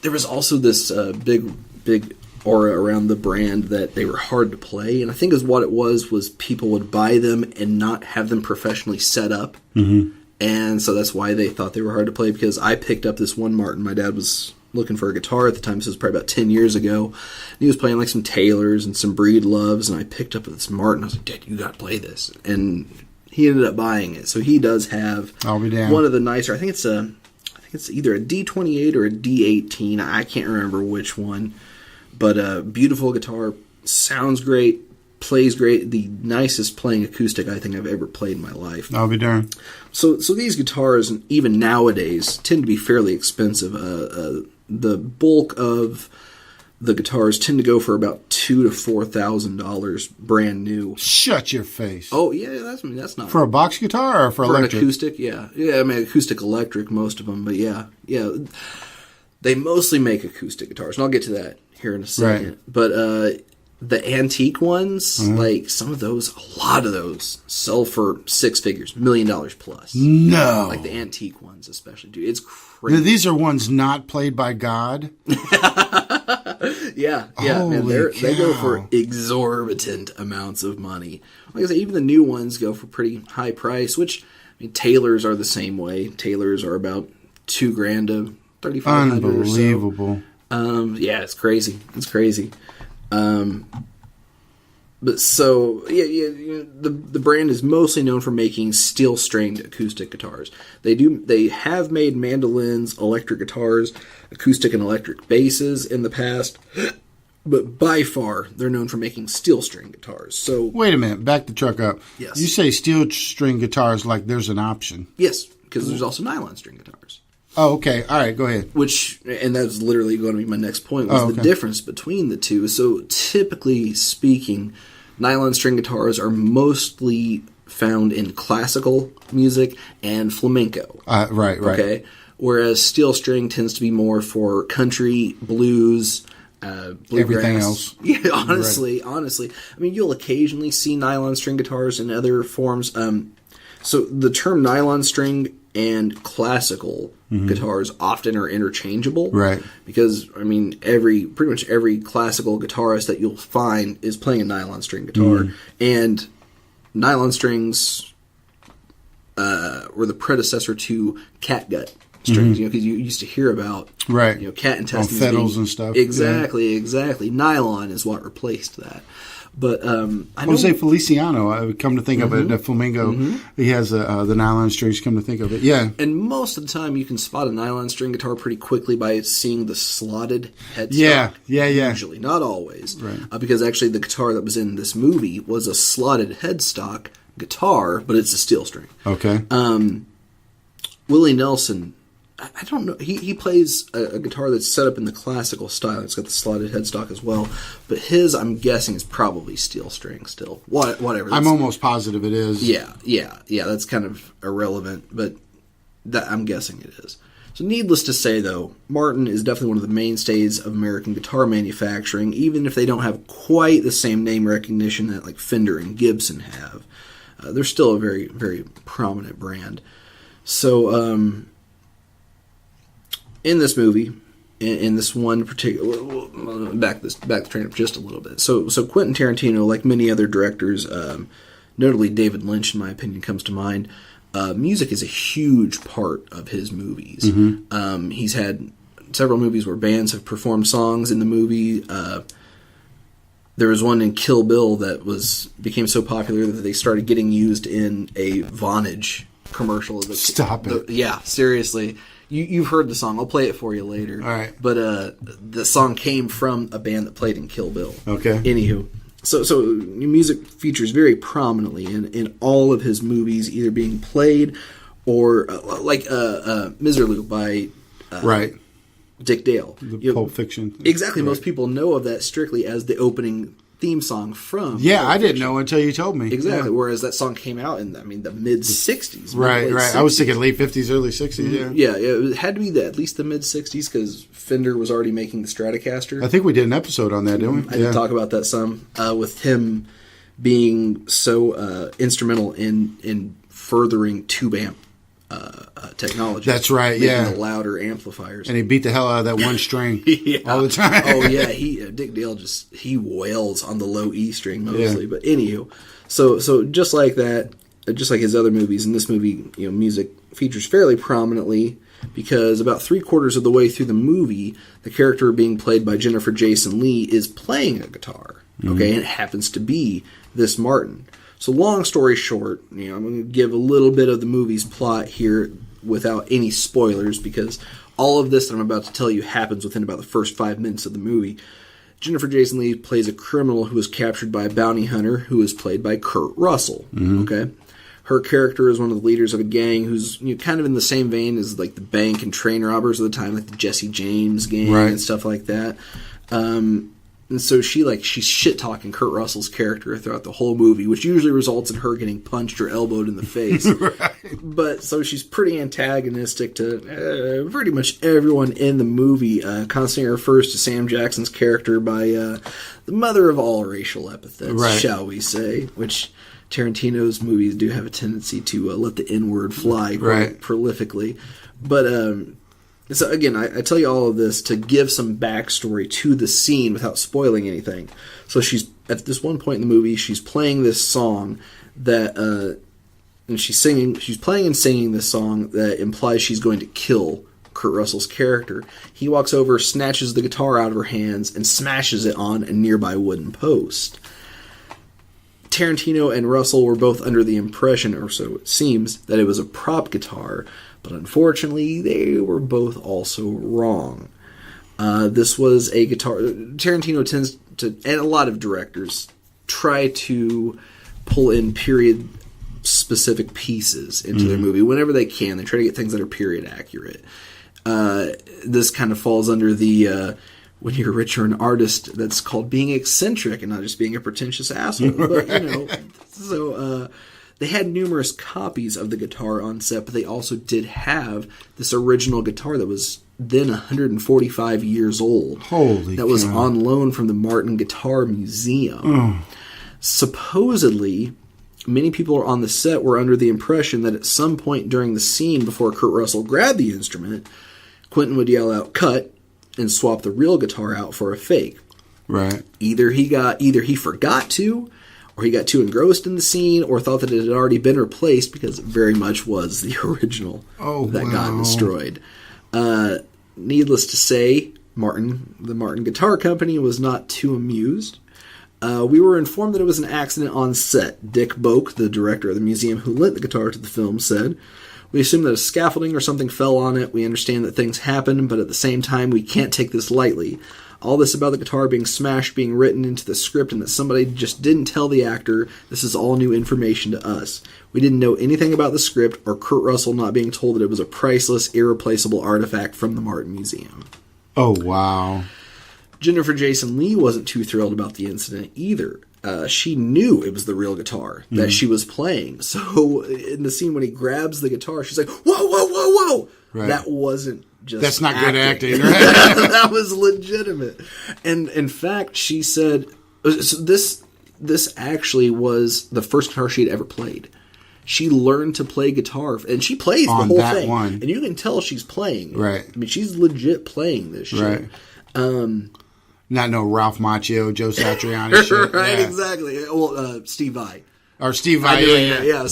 Speaker 2: there was also this big aura around the brand that they were hard to play, and I think what it was people would buy them and not have them professionally set up, and so that's why they thought they were hard to play. Because I picked up this one Martin. My dad was looking for a guitar at the time, so it was probably about 10 years ago. And he was playing like some Taylors and some Breed Loves, and I picked up this Martin. I was like, Dad, you got to play this, and he ended up buying it. So he does have one of the nicer. I think it's either a D28 or a D18. I can't remember which one. But a beautiful guitar, sounds great, plays great. The nicest playing acoustic I think I've ever played in my life.
Speaker 1: I'll be darned.
Speaker 2: So these guitars, even nowadays, tend to be fairly expensive. The bulk of the guitars tend to go for about $2,000 to $4,000 brand new.
Speaker 1: Shut your face.
Speaker 2: Oh yeah, that's not
Speaker 1: for a box guitar or for electric?
Speaker 2: An acoustic. Yeah. I mean acoustic electric, most of them, but yeah. They mostly make acoustic guitars, and I'll get to that here in a second.
Speaker 1: Right.
Speaker 2: But the antique ones, like some of those, a lot of those sell for six figures, $1 million plus.
Speaker 1: No.
Speaker 2: Like the antique ones especially, dude. It's crazy.
Speaker 1: Now, these are ones not played by God?
Speaker 2: Yeah, man. They go for exorbitant amounts of money. Like I said, even the new ones go for pretty high price, which, I mean, Taylors are the same way. Taylors are about $2,000 to $3,500
Speaker 1: Unbelievable.
Speaker 2: or so. Yeah, it's crazy. But so the brand is mostly known for making steel-stringed acoustic guitars. They have made mandolins, electric guitars, acoustic and electric basses in the past, but by far they're known for making steel-string guitars. So
Speaker 1: wait a minute, back the truck up.
Speaker 2: Yes.
Speaker 1: You say steel-string guitars like there's an option.
Speaker 2: Yes, because there's also nylon string guitars.
Speaker 1: Oh, okay. All right, go ahead.
Speaker 2: And that's literally going to be my next point, was the difference between the two. So typically speaking, nylon string guitars are mostly found in classical music and flamenco.
Speaker 1: Right.
Speaker 2: Okay? Whereas steel string tends to be more for country, blues, bluegrass.
Speaker 1: Everything else.
Speaker 2: Yeah, honestly. I mean, you'll occasionally see nylon string guitars in other forms. So the term nylon string and classical guitars often are interchangeable.
Speaker 1: Right.
Speaker 2: Because, I mean, pretty much every classical guitarist that you'll find is playing a nylon string guitar. And nylon strings were the predecessor to catgut strings, because you used to hear about cat intestines.
Speaker 1: On fiddles and stuff.
Speaker 2: Exactly. Nylon is what replaced that. But
Speaker 1: Jose Feliciano, I would come to think of it, the flamingo, he has the nylon strings, come to think of it. Yeah.
Speaker 2: And most of the time you can spot a nylon string guitar pretty quickly by seeing the slotted headstock. Yeah. Usually, not always.
Speaker 1: Right.
Speaker 2: Because actually the guitar that was in this movie was a slotted headstock guitar, but it's a steel string.
Speaker 1: Okay.
Speaker 2: Willie Nelson, I don't know. He plays a guitar that's set up in the classical style. It's got the slotted headstock as well. But his, I'm guessing, is probably steel string still. Whatever.
Speaker 1: I'm almost positive it is.
Speaker 2: Yeah. That's kind of irrelevant, but I'm guessing it is. So needless to say, though, Martin is definitely one of the mainstays of American guitar manufacturing, even if they don't have quite the same name recognition that like Fender and Gibson have. They're still a very, very prominent brand. So in this movie, in this one particular, back the train up just a little bit. So Quentin Tarantino, like many other directors, notably David Lynch, in my opinion, comes to mind. Music is a huge part of his movies. Mm-hmm. He's had several movies where bands have performed songs in the movie. There was one in Kill Bill that became so popular that they started getting used in a Vonage commercial.
Speaker 1: Stop it.
Speaker 2: Yeah, seriously. You've heard the song. I'll play it for you later.
Speaker 1: All right.
Speaker 2: But the song came from a band that played in Kill Bill.
Speaker 1: Okay.
Speaker 2: Anywho. So music features very prominently in all of his movies, either being played or like Miserlou by
Speaker 1: right.
Speaker 2: Dick Dale.
Speaker 1: The Pulp Fiction.
Speaker 2: Exactly.
Speaker 1: Right.
Speaker 2: Most people know of that strictly as the opening theme song from
Speaker 1: Yeah,
Speaker 2: Pulp
Speaker 1: I didn't
Speaker 2: Fiction.
Speaker 1: know until you told me.
Speaker 2: Exactly.
Speaker 1: Yeah.
Speaker 2: Whereas that song came out in, the mid-'60s.
Speaker 1: Right.
Speaker 2: 60s.
Speaker 1: I was thinking late 50s, early 60s,
Speaker 2: Yeah, it had to be at least the mid-'60s because Fender was already making the Stratocaster.
Speaker 1: I think we did an episode on that, didn't we?
Speaker 2: I did talk about that some, with him being so instrumental in furthering tube amp technology.
Speaker 1: That's right,
Speaker 2: making
Speaker 1: yeah.
Speaker 2: the louder amplifiers.
Speaker 1: And he beat the hell out of that one string
Speaker 2: Yeah.
Speaker 1: all the time.
Speaker 2: Oh yeah, Dick Dale he wails on the low E string mostly.
Speaker 1: Yeah.
Speaker 2: But anywho, so just like that, just like his other movies, in this movie, music features fairly prominently because about 3/4 of the way through the movie, the character being played by Jennifer Jason Leigh is playing a guitar. Okay, and it happens to be this Martin. So long story short, I'm going to give a little bit of the movie's plot here without any spoilers because all of this that I'm about to tell you happens within about the first 5 minutes of the movie. Jennifer Jason Leigh plays a criminal who is captured by a bounty hunter who is played by Kurt Russell. Mm-hmm. Okay, her character is one of the leaders of a gang who's kind of in the same vein as like the bank and train robbers of the time, like the Jesse James gang
Speaker 1: right.
Speaker 2: and stuff like that. And so she's shit-talking Kurt Russell's character throughout the whole movie, which usually results in her getting punched or elbowed in the face.
Speaker 1: Right.
Speaker 2: But so she's pretty antagonistic to pretty much everyone in the movie. Constantly refers to Sam Jackson's character by the mother of all racial epithets,
Speaker 1: right.
Speaker 2: shall we say, which Tarantino's movies do have a tendency to let the N-word fly quite
Speaker 1: right.
Speaker 2: prolifically. But so again, I tell you all of this to give some backstory to the scene without spoiling anything. So she's at this one point in the movie, she's playing this song that, and she's playing and singing this song that implies she's going to kill Kurt Russell's character. He walks over, snatches the guitar out of her hands, and smashes it on a nearby wooden post. Tarantino and Russell were both under the impression, or so it seems, that it was a prop guitar. But unfortunately, they were both also wrong. This was a guitar. Tarantino tends to, and a lot of directors, try to pull in period-specific pieces into their movie whenever they can. They try to get things that are period accurate. This kind of falls under the when you're rich or an artist, that's called being eccentric and not just being a pretentious asshole. But so. They had numerous copies of the guitar on set, but they also did have this original guitar that was then 145 years old.
Speaker 1: Holy
Speaker 2: That was
Speaker 1: cow.
Speaker 2: on loan from the Martin Guitar Museum. Supposedly, many people on the set were under the impression that at some point during the scene before Kurt Russell grabbed the instrument, Quentin would yell out, "Cut," and swap the real guitar out for a fake.
Speaker 1: Right.
Speaker 2: Either he forgot to, or he got too engrossed in the scene, or thought that it had already been replaced because it very much was the original that got destroyed. Needless to say, the Martin Guitar Company was not too amused. We were informed that it was an accident on set. Dick Boak, the director of the museum who lent the guitar to the film, said, "We assume that a scaffolding or something fell on it. We understand that things happen, but at the same time, we can't take this lightly. All this about the guitar being smashed, being written into the script, and that somebody just didn't tell the actor, this is all new information to us. We didn't know anything about the script or Kurt Russell not being told that it was a priceless, irreplaceable artifact from the Martin Museum."
Speaker 1: Oh, wow.
Speaker 2: Jennifer Jason Leigh wasn't too thrilled about the incident either. She knew it was the real guitar that she was playing. So in the scene when he grabs the guitar, she's like, "Whoa, whoa, whoa, whoa!
Speaker 1: Right.
Speaker 2: That wasn't just
Speaker 1: That's not good acting. Right?
Speaker 2: That was legitimate. And in fact, she said, so this actually was the first guitar she had ever played. She learned to play guitar, and she plays
Speaker 1: On
Speaker 2: the whole
Speaker 1: that
Speaker 2: thing.
Speaker 1: one.
Speaker 2: And you can tell she's playing.
Speaker 1: Right.
Speaker 2: I mean, she's legit playing this shit.
Speaker 1: Right. Not no Ralph Macchio, Joe Satriani shit.
Speaker 2: Right,
Speaker 1: Yeah.
Speaker 2: exactly. Well, Steve Vai.
Speaker 1: Or Steve Vai.
Speaker 2: Yeah.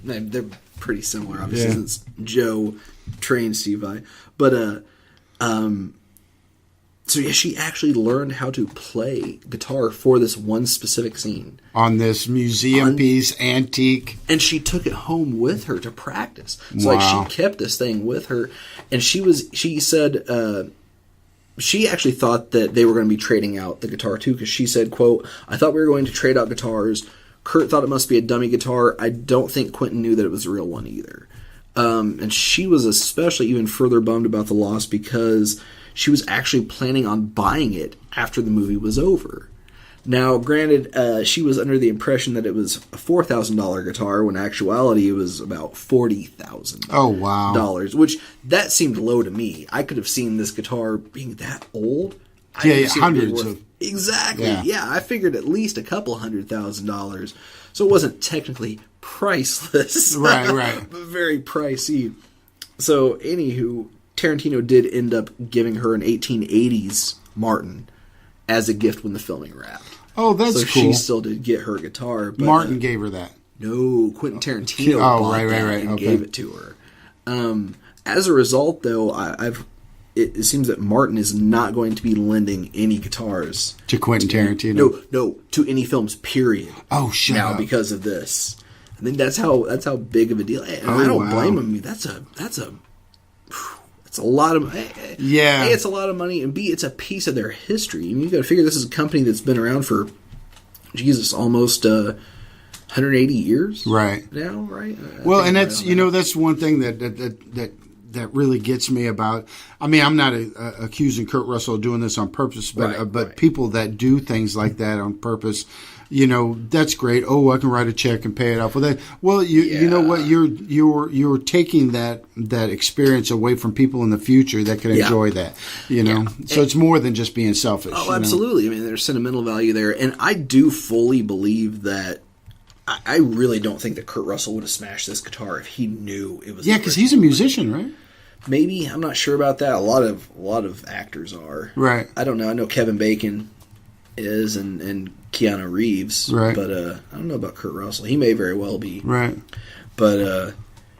Speaker 2: They're pretty similar, obviously, since Joe trained Steve Vai. But, so yeah, she actually learned how to play guitar for this one specific scene.
Speaker 1: On this museum piece, antique.
Speaker 2: And she took it home with her to practice. So
Speaker 1: Wow.
Speaker 2: like she kept this thing with her, and she said she actually thought that they were going to be trading out the guitar too, because she said, quote, "I thought we were going to trade out guitars. Kurt thought it must be a dummy guitar. I don't think Quentin knew that it was a real one either." And she was especially even further bummed about the loss because she was actually planning on buying it after the movie was over. Now, granted, she was under the impression that it was a $4,000 guitar, when in actuality it was about $40,000.
Speaker 1: Oh, wow.
Speaker 2: Which, that seemed low to me. I could have seen this guitar being that old.
Speaker 1: Hundreds of...
Speaker 2: Exactly.
Speaker 1: Yeah.
Speaker 2: Yeah, I figured at least a couple $100,000. So it wasn't technically priceless.
Speaker 1: Right.
Speaker 2: But very pricey. So, anywho, Tarantino did end up giving her an 1880s Martin as a gift when the filming wrapped.
Speaker 1: Oh, that's
Speaker 2: so
Speaker 1: cool.
Speaker 2: She still did get her guitar. But,
Speaker 1: Martin gave her that.
Speaker 2: No, Quentin Tarantino bought that and gave it to her. As a result, though, it seems that Martin is not going to be lending any guitars
Speaker 1: To Quentin Tarantino.
Speaker 2: No, to any films. Period.
Speaker 1: Oh, shut
Speaker 2: now
Speaker 1: up.
Speaker 2: because of this. I think that's how big of a deal. And I don't blame him. That's a lot of
Speaker 1: yeah.
Speaker 2: A, it's a lot of money, and B, it's a piece of their history. I mean, you got to figure this is a company that's been around for almost 180 years,
Speaker 1: right
Speaker 2: now, right?
Speaker 1: Well, and that's that's one thing that really gets me about. I mean, I'm not accusing Kurt Russell of doing this on purpose, but people that do things like that on purpose. That's great. Oh, I can write a check and pay it off. Well, you know what? You're taking that experience away from people in the future that can enjoy that. So it's more than just being selfish.
Speaker 2: Oh, absolutely. I mean, there's sentimental value there, and I do fully believe that. I really don't think that Kurt Russell would have smashed this guitar if he knew it was.
Speaker 1: Yeah, because he's a musician, right?
Speaker 2: Maybe. I'm not sure about that. A lot of actors are.
Speaker 1: Right.
Speaker 2: I don't know. I know Kevin Bacon is and Keanu Reeves.
Speaker 1: Right.
Speaker 2: But I don't know about Kurt Russell. He may very well be.
Speaker 1: Right.
Speaker 2: But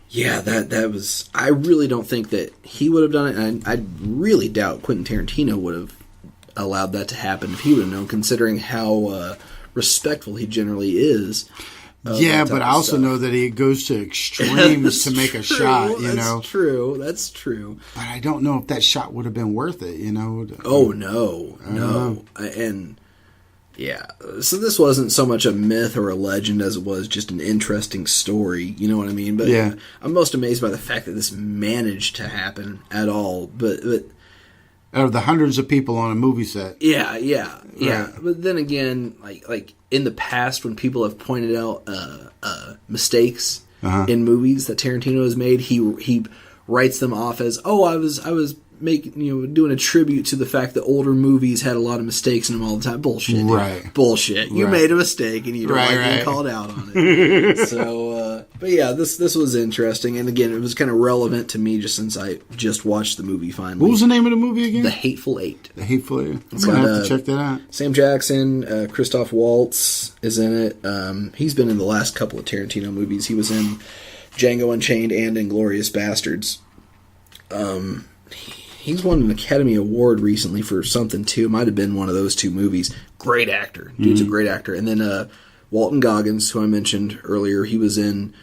Speaker 2: yeah, that was. I really don't think that he would have done it, and I really doubt Quentin Tarantino would have allowed that to happen if he would have known, considering how respectful he generally is.
Speaker 1: Yeah, but I also know that he goes to extremes to make a shot,
Speaker 2: That's true.
Speaker 1: But I don't know if that shot would have been worth it,
Speaker 2: Oh, no. And, yeah. So this wasn't so much a myth or a legend as it was just an interesting story, you know what I mean? But
Speaker 1: yeah.
Speaker 2: I'm most amazed by the fact that this managed to happen at all. But
Speaker 1: out of the hundreds of people on a movie set.
Speaker 2: Yeah.
Speaker 1: Right.
Speaker 2: But then again, like in the past, when people have pointed out mistakes in movies that Tarantino has made, he writes them off as, "Oh, I was making doing a tribute to the fact that older movies had a lot of mistakes in them all the time." Bullshit.
Speaker 1: Right.
Speaker 2: Bullshit. You made a mistake and you don't like being called out on it. So, but yeah, this was interesting, and again, it was kind of relevant to me just since I just watched the movie finally.
Speaker 1: What was the name of the movie again?
Speaker 2: The Hateful Eight.
Speaker 1: The Hateful Eight. I'm gonna have to check that out.
Speaker 2: Sam Jackson, Christoph Waltz is in it. He's been in the last couple of Tarantino movies. He was in Django Unchained and Inglourious Bastards. He's won an Academy Award recently for something too. Might have been one of those two movies. Great actor. Dude's a great actor. And then Walton Goggins, who I mentioned earlier, he was in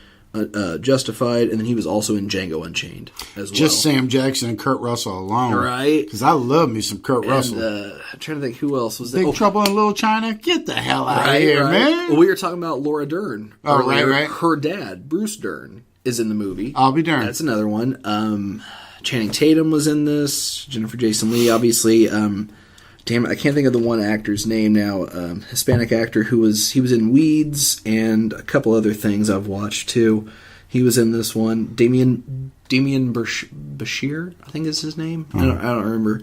Speaker 2: Justified, and then he was also in Django Unchained as well.
Speaker 1: Just Sam Jackson and Kurt Russell alone.
Speaker 2: Right.
Speaker 1: Because I love me some Kurt Russell.
Speaker 2: I'm trying to think who else was there.
Speaker 1: Big Trouble in Little China? Get the hell out of here, man.
Speaker 2: Well, we were talking about Laura Dern.
Speaker 1: Oh,
Speaker 2: earlier.
Speaker 1: right.
Speaker 2: Her dad, Bruce Dern, is in the movie.
Speaker 1: I'll be darned.
Speaker 2: That's another one. Channing Tatum was in this. Jennifer Jason Leigh, obviously. Damn it, I can't think of the one actor's name now. Hispanic actor he was in Weeds and a couple other things I've watched too. He was in this one. Damien Bashir, I think is his name. I don't remember.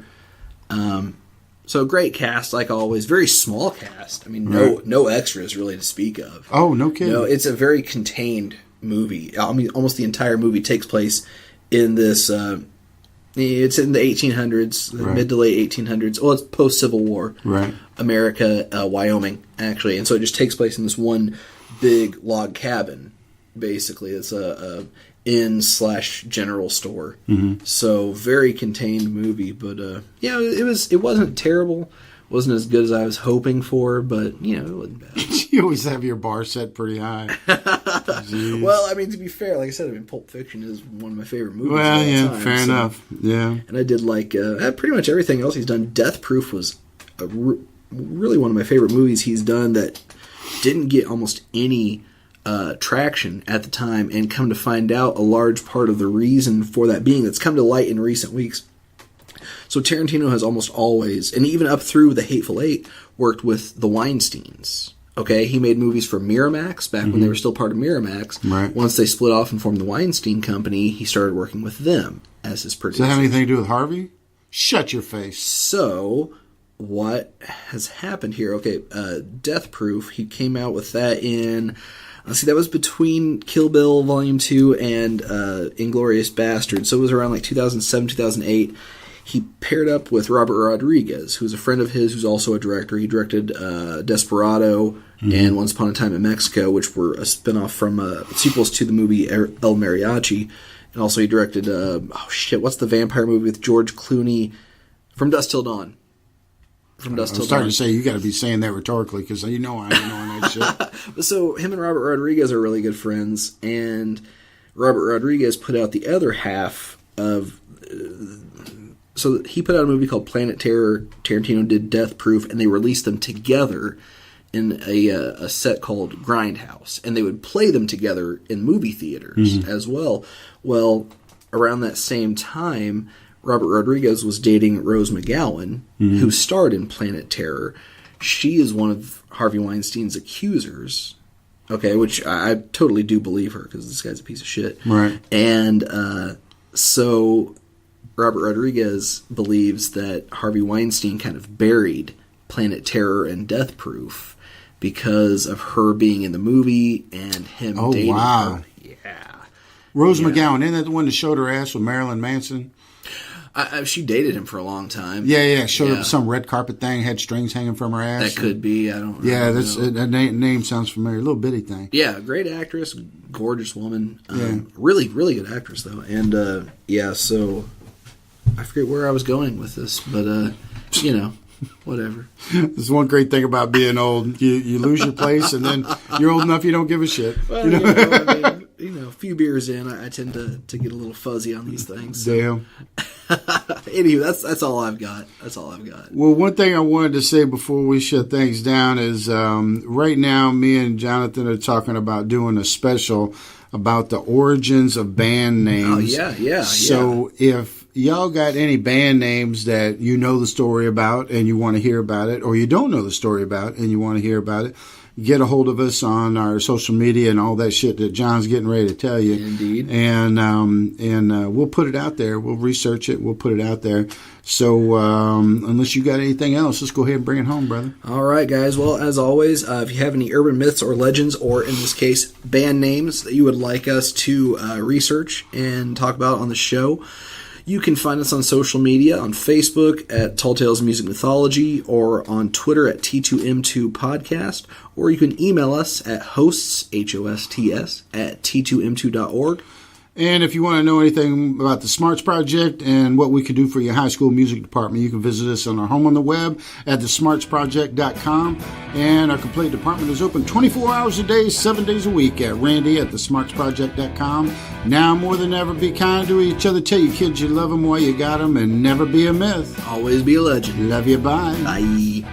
Speaker 2: So great cast, like always. Very small cast. I mean, no extras really to speak of.
Speaker 1: Oh, no kidding.
Speaker 2: It's a very contained movie. I mean, almost the entire movie takes place in this. It's in the 1800s, mid to late 1800s. Well, it's post Civil War, America, Wyoming, actually, and so it just takes place in this one big log cabin. Basically, it's a inn/general store. So very contained movie, but it wasn't terrible. Wasn't as good as I was hoping for, but it wasn't bad.
Speaker 1: You always have your bar set pretty high.
Speaker 2: Well, I mean, to be fair, like I said, Pulp Fiction is one of my favorite movies.
Speaker 1: Well,
Speaker 2: of all time,
Speaker 1: fair enough. Yeah,
Speaker 2: and I did like pretty much everything else he's done. Death Proof was really one of my favorite movies he's done that didn't get almost any traction at the time, and come to find out, a large part of the reason for that being that's come to light in recent weeks. So Tarantino has almost always, and even up through the Hateful Eight, worked with the Weinsteins. Okay, he made movies for Miramax back when they were still part of Miramax.
Speaker 1: Right.
Speaker 2: Once they split off and formed the Weinstein Company, he started working with them as his producer.
Speaker 1: Does that have anything to do with Harvey? Shut your face.
Speaker 2: So, what has happened here? Okay, Death Proof, he came out with that in... Let's see, that was between Kill Bill Volume 2 and Inglourious Basterds. So it was around like 2007, 2008. He paired up with Robert Rodriguez, who's a friend of his, who's also a director. He directed Desperado and Once Upon a Time in Mexico, which were a spinoff from sequels to the movie El Mariachi. And also he directed, what's the vampire movie with George Clooney? From Dusk Till Dawn.
Speaker 1: I'm starting to say you got to be saying that rhetorically, because you know I ain't knowing that shit.
Speaker 2: So him and Robert Rodriguez are really good friends, and Robert Rodriguez put out the other half of... So he put out a movie called Planet Terror. Tarantino did Death Proof, and they released them together in a set called Grindhouse. And they would play them together in movie theaters as well. Well, around that same time, Robert Rodriguez was dating Rose McGowan, who starred in Planet Terror. She is one of Harvey Weinstein's accusers. Okay, which I totally do believe her, because this guy's a piece of shit.
Speaker 1: Right.
Speaker 2: And so... Robert Rodriguez believes that Harvey Weinstein kind of buried Planet Terror and Death Proof because of her being in the movie and him dating her. Yeah.
Speaker 1: Rose McGowan, isn't that the one that showed her ass with Marilyn Manson?
Speaker 2: She dated him for a long time.
Speaker 1: Yeah. Showed up with some red carpet thing, had strings hanging from her ass.
Speaker 2: That could be. I don't know.
Speaker 1: Yeah, that name sounds familiar. A little bitty thing.
Speaker 2: Yeah, great actress, gorgeous woman. Really, really good actress, though. And, so... I forget where I was going with this, but, whatever.
Speaker 1: There's one great thing about being old. You lose your place, and then you're old enough you don't give a shit.
Speaker 2: Well, a few beers in, I tend to get a little fuzzy on these things. So.
Speaker 1: Damn.
Speaker 2: Anyway, that's all I've got. That's all I've got.
Speaker 1: Well, one thing I wanted to say before we shut things down is right now me and Jonathan are talking about doing a special about the origins of band names.
Speaker 2: Oh, yeah.
Speaker 1: So if y'all got any band names that you know the story about and you want to hear about it, or you don't know the story about and you want to hear about it, get a hold of us on our social media and all that shit that John's getting ready to tell you.
Speaker 2: Indeed.
Speaker 1: And we'll put it out there. We'll research it. We'll put it out there. So unless you got anything else, let's go ahead and bring it home, brother.
Speaker 2: All right, guys. Well, as always, if you have any urban myths or legends, or in this case, band names that you would like us to research and talk about on the show, you can find us on social media, on Facebook at Tall Tales Music Mythology, or on Twitter at T2M2 Podcast, or you can email us at hosts, HOSTS, at T2M2.org.
Speaker 1: And if you want to know anything about the Smarts Project and what we can do for your high school music department, you can visit us on our home on the web at thesmartsproject.com. And our complete department is open 24 hours a day, 7 days a week at Randy at thesmartsproject.com. Now more than ever, be kind to each other. Tell your kids you love them while you got them, and never be a myth.
Speaker 2: Always be a legend.
Speaker 1: Love you. Bye.
Speaker 2: Bye.